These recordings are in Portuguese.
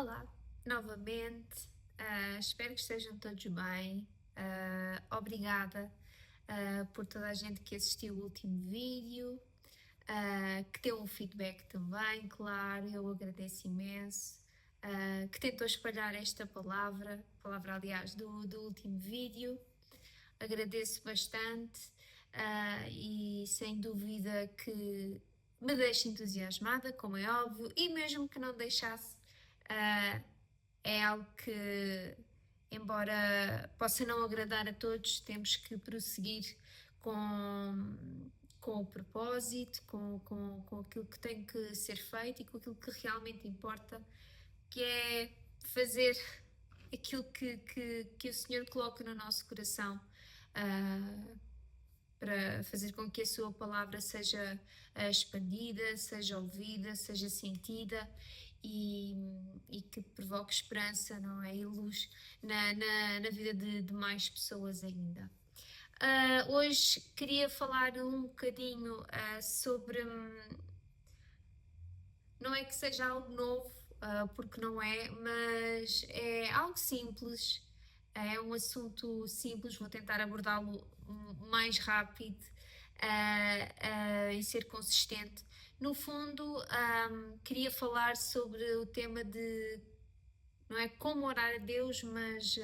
Olá, novamente. Espero que estejam todos bem. Obrigada, por toda a gente que assistiu o último vídeo, que deu um feedback também, claro, eu agradeço imenso. Que tentou espalhar esta palavra aliás, do último vídeo. Agradeço bastante, e sem dúvida que me deixa entusiasmada, como é óbvio, e mesmo que não deixasse, ah, é algo que, embora possa não agradar a todos, temos que prosseguir com o propósito, com aquilo que tem que ser feito e com aquilo que realmente importa, que é fazer aquilo que o Senhor coloca no nosso coração, uh, para fazer com que a sua palavra seja expandida, seja ouvida, seja sentida e que provoque esperança, não é? E luz na vida de mais pessoas ainda. Hoje queria falar um bocadinho sobre. Não é que seja algo novo, porque não é, mas é algo simples, é um assunto simples, vou tentar abordá-lo mais rápido, e ser consistente. No fundo, queria falar sobre o tema de, não é como orar a Deus, mas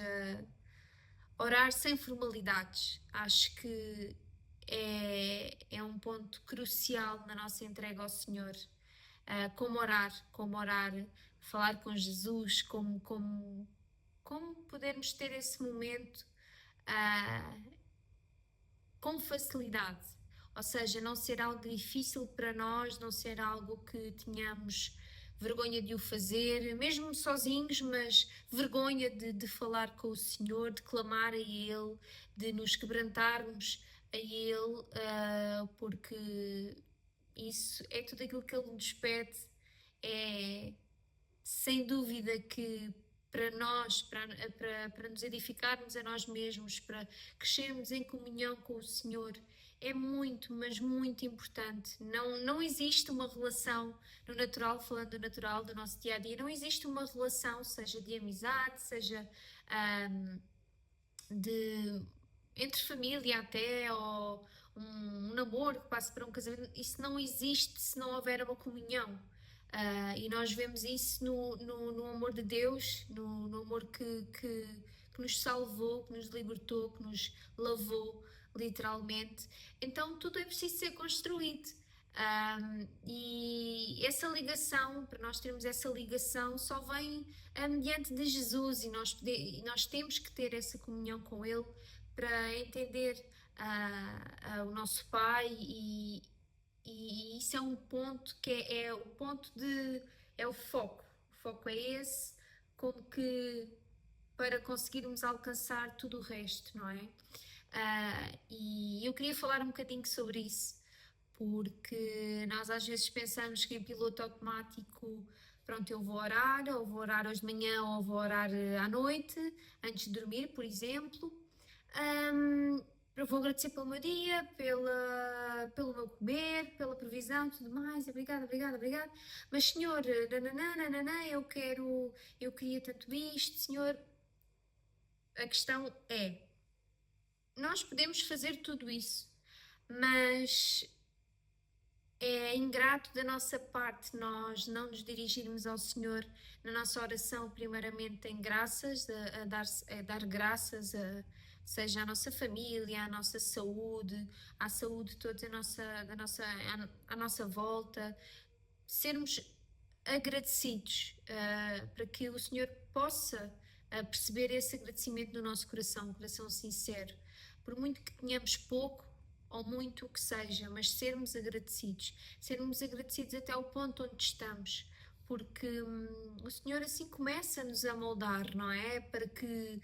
orar sem formalidades. Acho que é um ponto crucial na nossa entrega ao Senhor. Como orar, falar com Jesus, como podermos ter esse momento com facilidade. Ou seja, não ser algo difícil para nós, não ser algo que tenhamos vergonha de o fazer, mesmo sozinhos, mas vergonha de falar com o Senhor, de clamar a Ele, de nos quebrantarmos a Ele, porque isso é tudo aquilo que Ele nos pede. É sem dúvida que para nós, para nos edificarmos a nós mesmos, para crescermos em comunhão com o Senhor, é muito, mas muito importante. Não existe uma relação no natural, falando do natural, do nosso dia a dia, não existe uma relação, seja de amizade, seja de entre família até, ou um namoro que passe para um casamento, isso não existe se não houver uma comunhão. E nós vemos isso no amor de Deus, no amor que nos salvou, que nos libertou, que nos lavou, literalmente. Então tudo é preciso ser construído. E essa ligação, para nós termos essa ligação, só vem mediante de Jesus, e nós temos que ter essa comunhão com Ele para entender o nosso Pai, e isso é um ponto que é o ponto de. É o foco. O foco é esse, como que para conseguirmos alcançar tudo o resto, não é? E eu queria falar um bocadinho sobre isso, porque nós às vezes pensamos que em piloto automático, pronto, eu vou orar, ou vou orar hoje de manhã, ou vou orar à noite, antes de dormir, por exemplo. Eu vou agradecer pelo meu dia, pelo meu comer, pela provisão, tudo mais. Obrigada, obrigada, obrigada. Mas, Senhor, nananã, nananã, eu queria tanto isto, Senhor. A questão é, nós podemos fazer tudo isso, mas é ingrato da nossa parte nós não nos dirigirmos ao Senhor na nossa oração, primeiramente em graças, a dar graças, seja à nossa família, à nossa saúde, à saúde de todos à nossa volta, sermos agradecidos, para que o Senhor possa perceber esse agradecimento no nosso coração, um coração sincero. Por muito que tenhamos pouco ou muito o que seja, mas sermos agradecidos até ao ponto onde estamos, porque o Senhor assim começa-nos a moldar, não é? Para que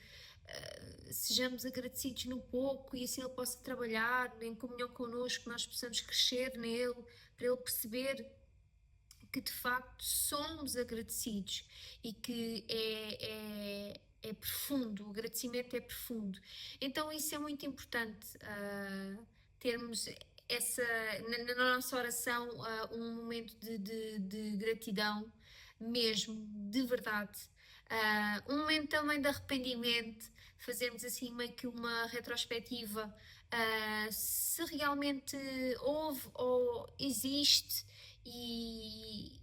sejamos agradecidos no pouco e assim Ele possa trabalhar em comunhão connosco, nós possamos crescer nele, para Ele perceber que de facto somos agradecidos e que é profundo, o agradecimento é profundo. Então isso é muito importante, termos na nossa oração um momento de gratidão, mesmo, de verdade. Um momento também de arrependimento, fazermos assim meio que uma retrospectiva, se realmente houve ou existe e,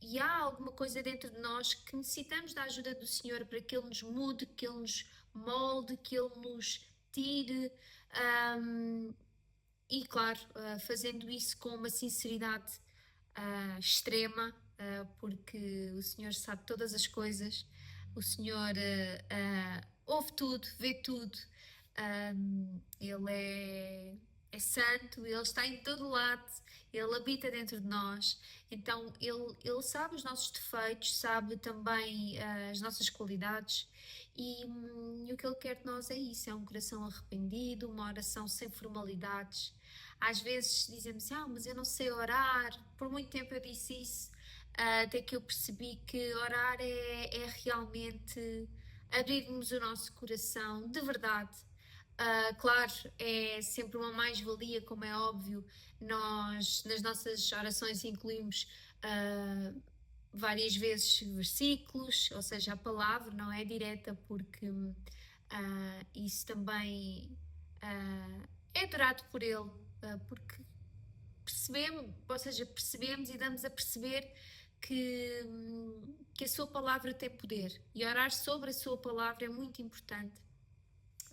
e há alguma coisa dentro de nós que necessitamos da ajuda do Senhor para que Ele nos mude, que Ele nos molde, que Ele nos tire. Um, e claro, fazendo isso com uma sinceridade extrema, porque o Senhor sabe todas as coisas, o Senhor ouve tudo, vê tudo, Ele é santo, Ele está em todo lado, Ele habita dentro de nós, então Ele sabe os nossos defeitos, sabe também as nossas qualidades. E o que Ele quer de nós é isso, é um coração arrependido, uma oração sem formalidades. Às vezes dizemos, mas eu não sei orar. Por muito tempo eu disse isso, até que eu percebi que orar é realmente abrirmos o nosso coração, de verdade. Claro, é sempre uma mais-valia, como é óbvio. Nós, nas nossas orações, incluímos várias vezes versículos, ou seja, a palavra não é direta, porque isso também é adorado por Ele, porque percebemos, ou seja, percebemos e damos a perceber que a sua palavra tem poder, e orar sobre a sua palavra é muito importante.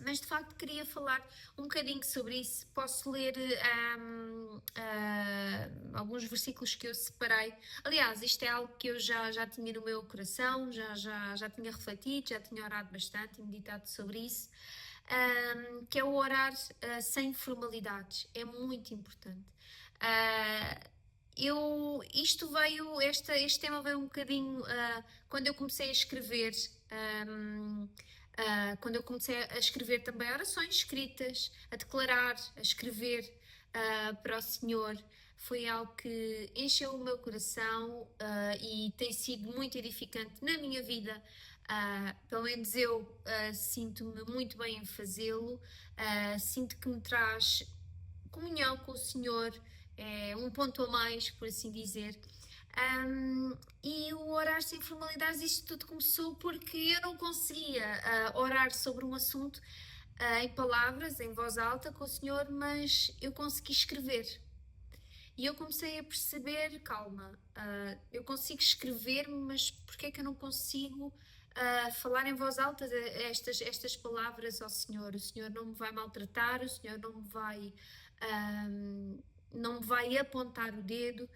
Mas de facto queria falar um bocadinho sobre isso. Posso ler alguns versículos que eu separei. Aliás, isto é algo que eu já tinha no meu coração, já tinha refletido, já tinha orado bastante e meditado sobre isso. Que é o orar sem formalidades. É muito importante. Este tema veio um bocadinho quando eu comecei a escrever. Quando eu comecei a escrever também orações escritas, a declarar, a escrever para o Senhor, foi algo que encheu o meu coração e tem sido muito edificante na minha vida. Pelo menos eu sinto-me muito bem em fazê-lo, sinto que me traz comunhão com o Senhor, é um ponto a mais, por assim dizer. E o orar sem formalidades, isto tudo começou porque eu não conseguia orar sobre um assunto em palavras, em voz alta com o Senhor, mas eu consegui escrever. E eu comecei a perceber, calma, eu consigo escrever, mas porquê é que eu não consigo falar em voz alta estas palavras ao Senhor? O Senhor não me vai maltratar, o Senhor não me vai apontar o dedo.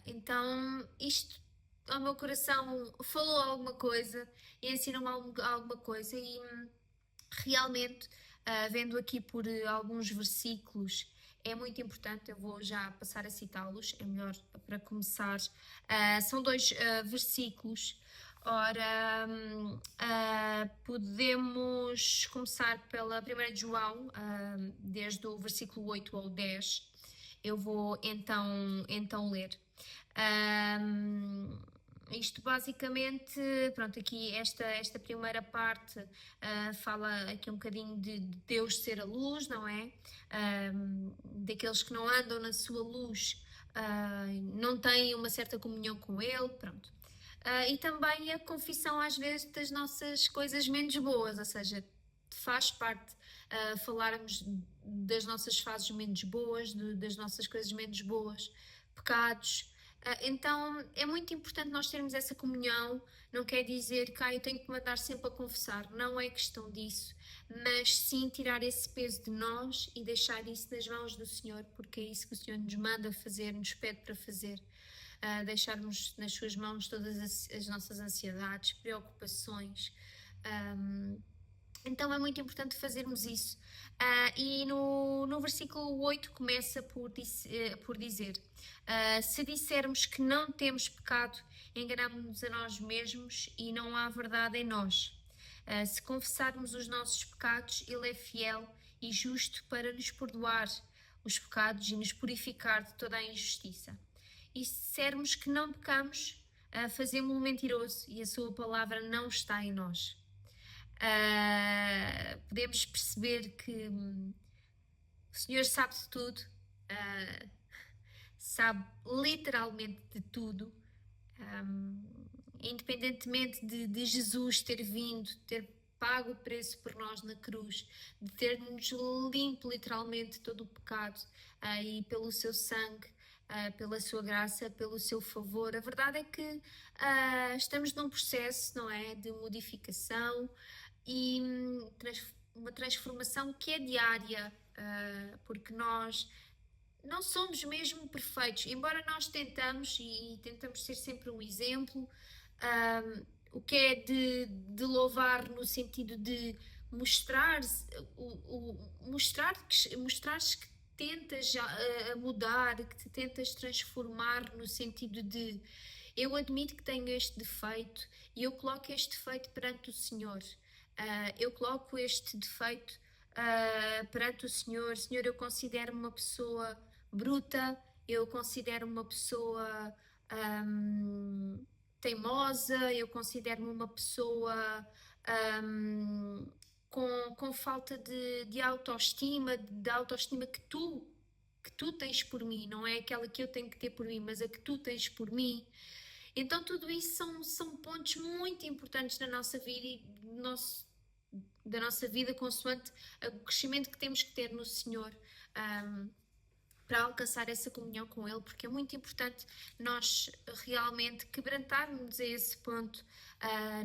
Então isto ao meu coração falou alguma coisa e ensinou-me alguma coisa e realmente, vendo aqui por alguns versículos, é muito importante. Eu vou já passar a citá-los, é melhor para começar. São dois versículos. Ora, podemos começar pela 1 de João, desde o versículo 8 ao 10. Eu vou então ler. Isto basicamente, pronto, aqui esta primeira parte fala aqui um bocadinho de Deus ser a luz, não é? Daqueles que não andam na sua luz, não têm uma certa comunhão com Ele, pronto. E também a confissão às vezes das nossas coisas menos boas, ou seja, faz parte falarmos das nossas fases menos boas, das nossas coisas menos boas, pecados. Então é muito importante nós termos essa comunhão. Não quer dizer que eu tenho que me andar sempre a confessar, não é questão disso, mas sim tirar esse peso de nós e deixar isso nas mãos do Senhor, porque é isso que o Senhor nos manda fazer, nos pede para fazer. Deixarmos nas suas mãos todas as nossas ansiedades, preocupações. Então é muito importante fazermos isso. E no versículo 8 começa por dizer: se dissermos que não temos pecado, enganamos-nos a nós mesmos e não há verdade em nós. Se confessarmos os nossos pecados, Ele é fiel e justo para nos perdoar os pecados e nos purificar de toda a injustiça. E se dissermos que não pecamos, fazemos-lo mentiroso e a sua palavra não está em nós. Podemos perceber que o Senhor sabe de tudo, sabe literalmente de tudo, independentemente de Jesus ter vindo, ter pago o preço por nós na cruz, de ter-nos limpo literalmente todo o pecado, e pelo seu sangue, pela sua graça, pelo seu favor. A verdade é que estamos num processo, não é, de modificação e uma transformação que é diária, porque nós não somos mesmo perfeitos, embora nós tentamos e tentamos ser sempre um exemplo, o que é de louvar no sentido de mostrar, mostrares que tentas a mudar, que te tentas transformar no sentido de eu admito que tenho este defeito e eu coloco este defeito perante o Senhor. Eu coloco este defeito perante o Senhor. Senhor, eu considero-me uma pessoa bruta, eu considero uma pessoa teimosa, eu considero-me uma pessoa com falta de autoestima, da autoestima que tu tens por mim, não é aquela que eu tenho que ter por mim, mas a que tu tens por mim. Então tudo isso são pontos muito importantes na nossa vida e da nossa vida consoante o crescimento que temos que ter no Senhor, para alcançar essa comunhão com Ele, porque é muito importante nós realmente quebrantarmos a esse ponto,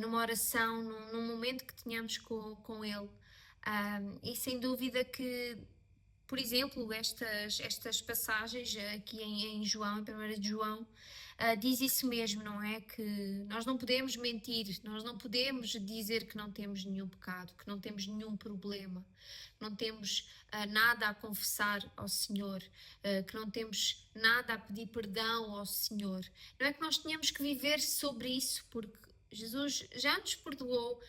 numa oração, num momento que tenhamos com Ele. E sem dúvida que, por exemplo, estas passagens aqui em João, em 1 de João, diz isso mesmo, não é? Que nós não podemos mentir, nós não podemos dizer que não temos nenhum pecado, que não temos nenhum problema, não temos nada a confessar ao Senhor, que não temos nada a pedir perdão ao Senhor. Não é que nós tenhamos que viver sobre isso, porque Jesus já nos perdoou,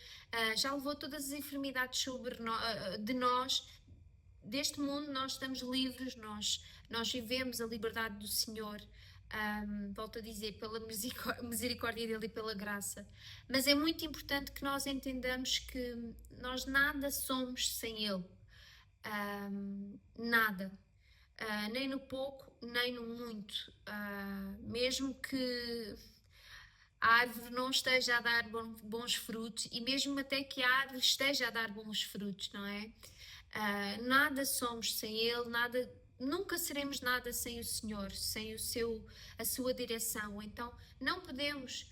já levou todas as enfermidades de nós. Deste mundo nós estamos livres, nós vivemos a liberdade do Senhor, volto a dizer, pela misericórdia dele e pela graça. Mas é muito importante que nós entendamos que nós nada somos sem ele, nada, nem no pouco, nem no muito, mesmo que a árvore não esteja a dar bons frutos, e mesmo até que a árvore esteja a dar bons frutos, não é? Nada somos sem Ele, nunca seremos nada sem o Senhor, sem a sua direção. Então não podemos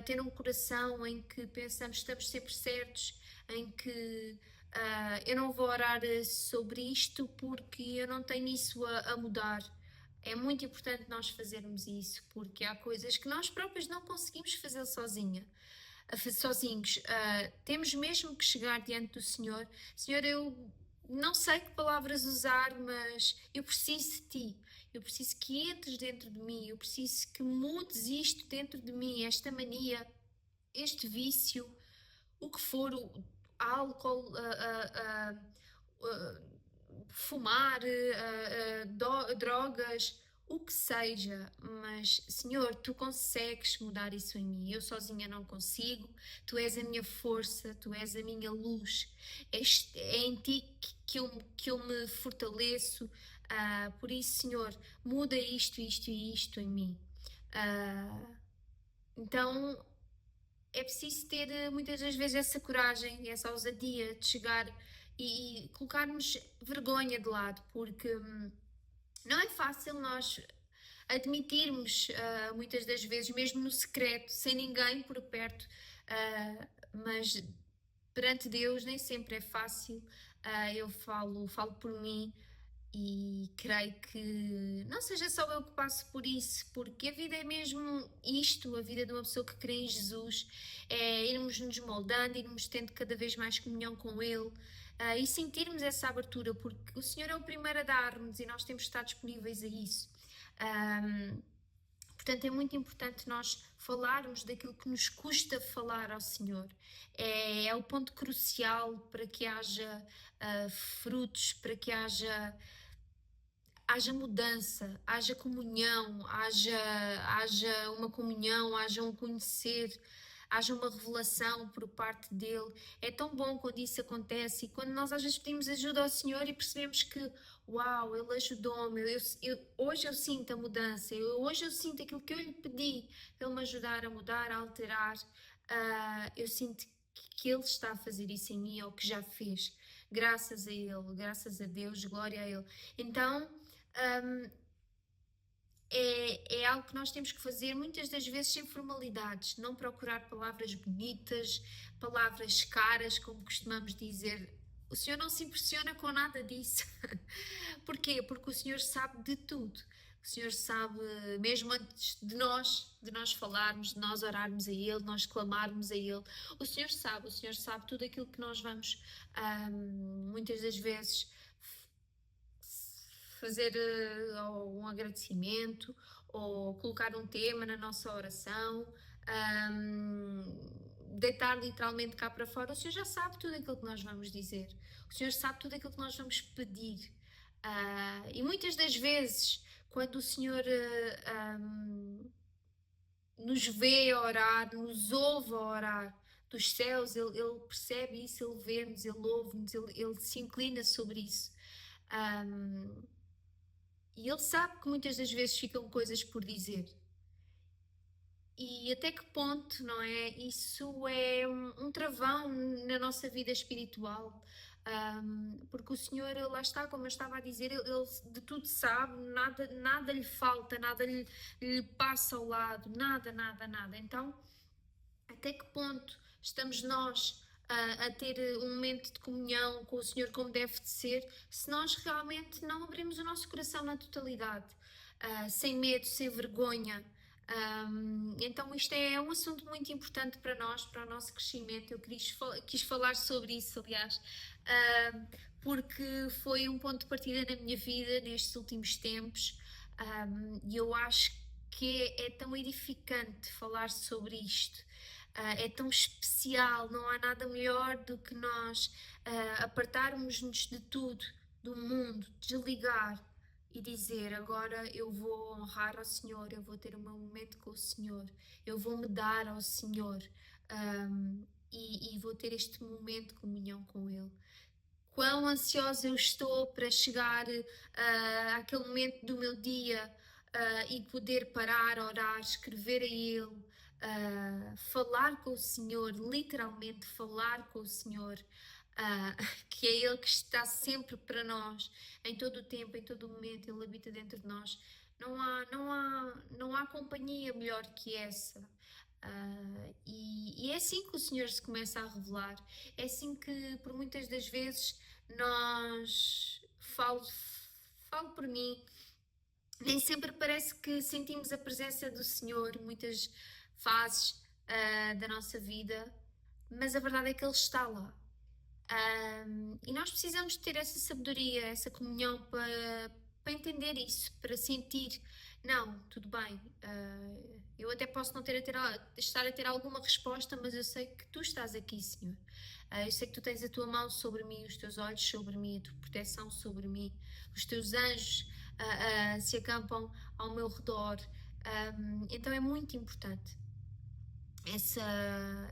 ter um coração em que pensamos que estamos sempre certos, em que eu não vou orar sobre isto porque eu não tenho isso a mudar. É muito importante nós fazermos isso, porque há coisas que nós próprios não conseguimos fazer sozinhos. Temos mesmo que chegar diante do Senhor. Senhor, eu não sei que palavras usar, mas eu preciso de Ti. Eu preciso que entres dentro de mim. Eu preciso que mudes isto dentro de mim, esta mania, este vício, o que for, álcool, fumar, drogas, o que seja, mas Senhor, tu consegues mudar isso em mim. Eu sozinha não consigo. Tu és a minha força, tu és a minha luz. É em ti que eu me fortaleço. Por isso, Senhor, muda isto e isto em mim. Então é preciso ter muitas das vezes essa coragem, essa ousadia de chegar e colocarmos vergonha de lado, porque não é fácil nós admitirmos, muitas das vezes, mesmo no secreto, sem ninguém por perto, mas perante Deus nem sempre é fácil. Eu falo por mim e creio que não seja só eu que passo por isso, porque a vida é mesmo isto, a vida de uma pessoa que crê em Jesus, é irmos nos moldando, irmos tendo cada vez mais comunhão com Ele, e sentirmos essa abertura, porque o Senhor é o primeiro a dar-nos e nós temos de estar disponíveis a isso. Portanto, é muito importante nós falarmos daquilo que nos custa falar ao Senhor. É o ponto crucial para que haja frutos, para que haja mudança, haja comunhão, haja uma comunhão, haja um conhecer, haja uma revelação por parte dele. É tão bom quando isso acontece e quando nós às vezes pedimos ajuda ao Senhor e percebemos que, uau, Ele ajudou-me, hoje eu sinto a mudança, hoje eu sinto aquilo que eu lhe pedi, Ele me ajudar a mudar, a alterar, eu sinto que Ele está a fazer isso em mim, ou que já fez, graças a Ele, graças a Deus, glória a Ele. Então, é algo que nós temos que fazer muitas das vezes sem formalidades, não procurar palavras bonitas, palavras caras, como costumamos dizer. O Senhor não se impressiona com nada disso. Porquê? Porque o Senhor sabe de tudo. O Senhor sabe, mesmo antes de nós falarmos, de nós orarmos a Ele, de nós clamarmos a Ele, o Senhor sabe tudo aquilo que nós vamos, muitas das vezes, fazer um agradecimento ou colocar um tema na nossa oração, deitar literalmente cá para fora. O Senhor já sabe tudo aquilo que nós vamos dizer, o Senhor sabe tudo aquilo que nós vamos pedir. E muitas das vezes, quando o Senhor nos vê orar, nos ouve orar dos céus, Ele percebe isso, Ele vê-nos, Ele ouve-nos, ele se inclina sobre isso. E Ele sabe que muitas das vezes ficam coisas por dizer. E até que ponto, não é? Isso é um travão na nossa vida espiritual. Porque o Senhor, lá está, como eu estava a dizer, ele de tudo sabe, nada lhe falta, nada lhe passa ao lado, nada, nada, nada. Então, até que ponto estamos nós a ter um momento de comunhão com o Senhor como deve de ser, se nós realmente não abrimos o nosso coração na totalidade, sem medo, sem vergonha? Então isto é um assunto muito importante para nós, para o nosso crescimento. Eu quis falar sobre isso, aliás, porque foi um ponto de partida na minha vida nestes últimos tempos, e eu acho que é tão edificante falar sobre isto. É tão especial, não há nada melhor do que nós apartarmos-nos de tudo, do mundo, desligar e dizer: agora eu vou honrar ao Senhor, eu vou ter o meu momento com o Senhor, eu vou me dar ao Senhor, e vou ter este momento de comunhão com Ele. Quão ansiosa eu estou para chegar àquele momento do meu dia e poder parar, orar, escrever a Ele, falar com o Senhor, literalmente falar com o Senhor, que é Ele que está sempre para nós, em todo o tempo, em todo o momento, Ele habita dentro de nós. Não há companhia melhor que essa. E é assim que o Senhor se começa a revelar. É assim que, por muitas das vezes, falo por mim, nem sempre parece que sentimos a presença do Senhor, muitas fases da nossa vida, mas a verdade é que Ele está lá. E nós precisamos ter essa sabedoria, essa comunhão para entender isso, para sentir, não, tudo bem, eu até posso não estar a ter alguma resposta, mas eu sei que Tu estás aqui, Senhor. Eu sei que Tu tens a Tua mão sobre mim, os Teus olhos sobre mim, a Tua proteção sobre mim, os Teus anjos se acampam ao meu redor. Então é muito importante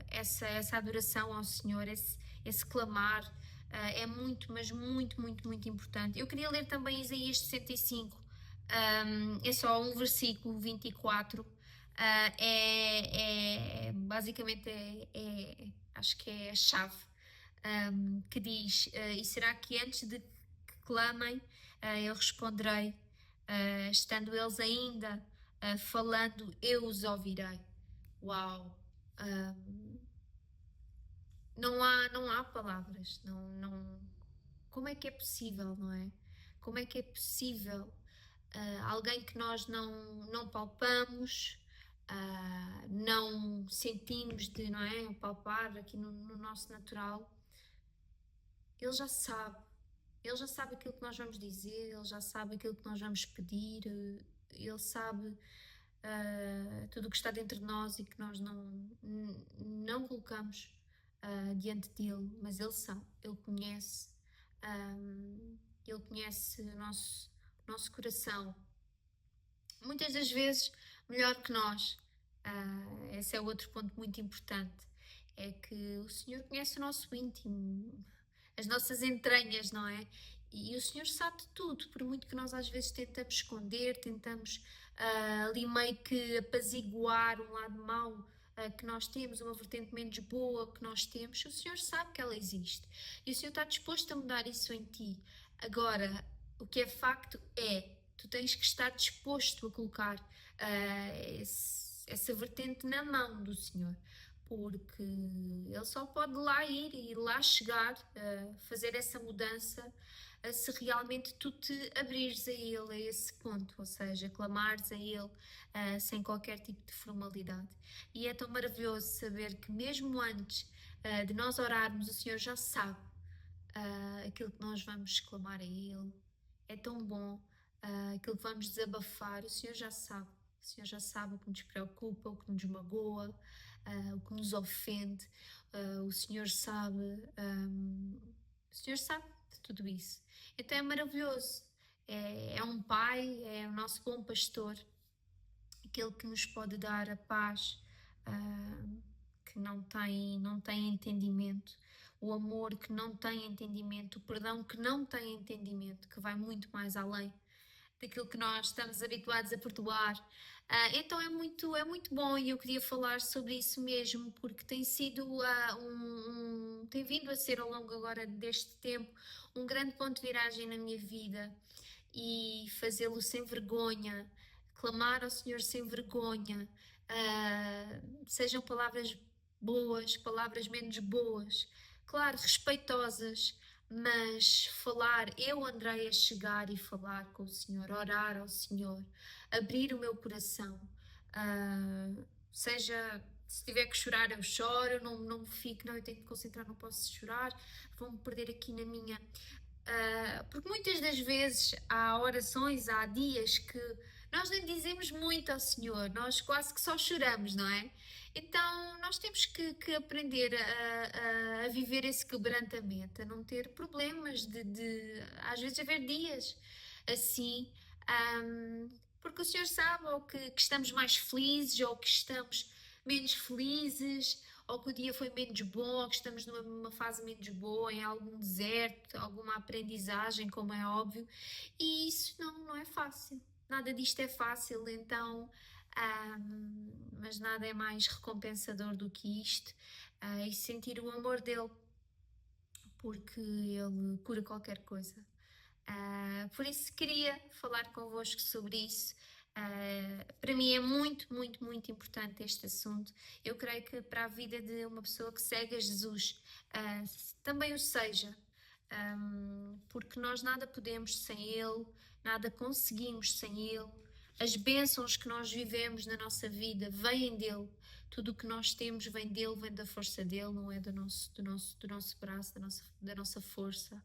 essa adoração ao Senhor, esse clamar, é muito, mas muito, muito, muito importante. Eu queria ler também Isaías 65, é só um versículo 24, basicamente acho que é a chave, que diz: e será que antes de que clamem, eu responderei, estando eles ainda falando, eu os ouvirei. Uau! Não há palavras, como é que é possível, não é? Como é que é possível alguém que nós não palpamos, não sentimos de, não é, palpar aqui no nosso natural, ele já sabe aquilo que nós vamos dizer, ele já sabe aquilo que nós vamos pedir, ele sabe tudo o que está dentro de nós e que nós não colocamos diante dele, mas ele sabe, ele conhece o nosso coração, muitas das vezes melhor que nós. Esse é outro ponto muito importante, é que o Senhor conhece o nosso íntimo, as nossas entranhas, não é? E o Senhor sabe de tudo, por muito que nós às vezes tentamos esconder, tentamos ali meio que apaziguar um lado mau que nós temos, uma vertente menos boa que nós temos, o Senhor sabe que ela existe. E o Senhor está disposto a mudar isso em ti. Agora, o que é facto é, tu tens que estar disposto a colocar essa vertente na mão do Senhor, porque Ele só pode lá ir e lá chegar, fazer essa mudança, se realmente tu te abrires a Ele, a esse ponto, ou seja, clamares a Ele sem qualquer tipo de formalidade. E é tão maravilhoso saber que mesmo antes de nós orarmos, o Senhor já sabe aquilo que nós vamos clamar a Ele. É tão bom aquilo que vamos desabafar, o Senhor já sabe. O Senhor já sabe o que nos preocupa, o que nos magoa, o que nos ofende. O Senhor sabe, o Senhor sabe de tudo isso. Então é maravilhoso. É um Pai, é o nosso bom pastor, aquele que nos pode dar a paz, que não tem entendimento, o amor que não tem entendimento, o perdão que não tem entendimento, que vai muito mais além daquilo que nós estamos habituados a perdoar. Então é muito bom e eu queria falar sobre isso mesmo, porque tem sido tem vindo a ser ao longo agora deste tempo um grande ponto de viragem na minha vida e fazê-lo sem vergonha, clamar ao Senhor sem vergonha, sejam palavras boas, palavras menos boas, claro, respeitosas, mas falar, eu, Andreia, chegar e falar com o Senhor, orar ao Senhor, abrir o meu coração, seja se tiver que chorar, eu choro, não me fico, não, eu tenho que me concentrar, não posso chorar, vou-me perder aqui na minha. Porque muitas das vezes há orações, há dias que nós nem dizemos muito ao Senhor, nós quase que só choramos, não é? Então nós temos que aprender a viver esse quebrantamento, a não ter problemas de às vezes haver dias assim, porque o Senhor sabe ou que estamos mais felizes ou que estamos menos felizes, ou que o dia foi menos bom, ou que estamos numa fase menos boa, em algum deserto, alguma aprendizagem, como é óbvio, e isso não é fácil. Nada disto é fácil, então, mas nada é mais recompensador do que isto, e sentir o amor dele, porque ele cura qualquer coisa. Por isso queria falar convosco sobre isso. Para mim é muito, muito, muito importante este assunto. Eu creio que para a vida de uma pessoa que segue a Jesus também o seja, porque nós nada podemos sem Ele, nada conseguimos sem Ele. As bênçãos que nós vivemos na nossa vida vêm dele. Tudo o que nós temos vem dele, vem da força dele, não é do nosso braço, da nossa força.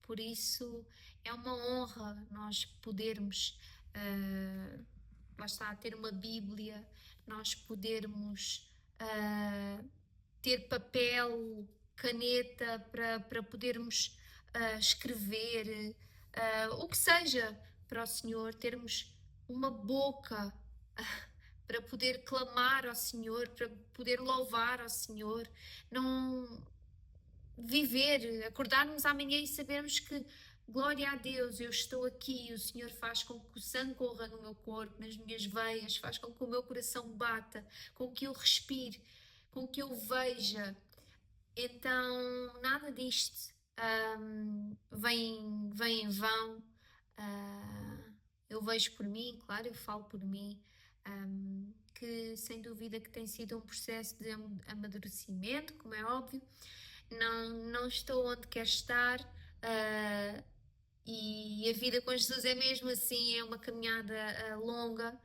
Por isso é uma honra nós podermos, lá está, ter uma Bíblia, nós podermos ter papel, caneta para podermos escrever, o que seja para o Senhor, termos uma boca para poder clamar ao Senhor, para poder louvar ao Senhor, não viver, acordarmos amanhã e sabermos que glória a Deus, eu estou aqui, o Senhor faz com que o sangue corra no meu corpo, nas minhas veias, faz com que o meu coração bata, com que eu respire, com que eu veja. Então, nada disto vem em vão. Eu vejo por mim, claro, eu falo por mim, que sem dúvida que tem sido um processo de amadurecimento, como é óbvio. Não estou onde quero estar, e a vida com Jesus é mesmo assim, é uma caminhada longa,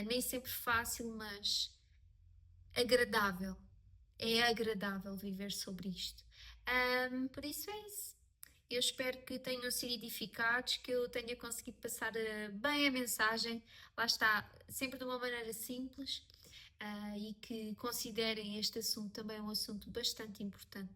nem sempre fácil, mas agradável. É agradável viver sobre isto. Por isso é isso. Eu espero que tenham sido edificados, que eu tenha conseguido passar bem a mensagem, lá está, sempre de uma maneira simples, e que considerem este assunto também um assunto bastante importante.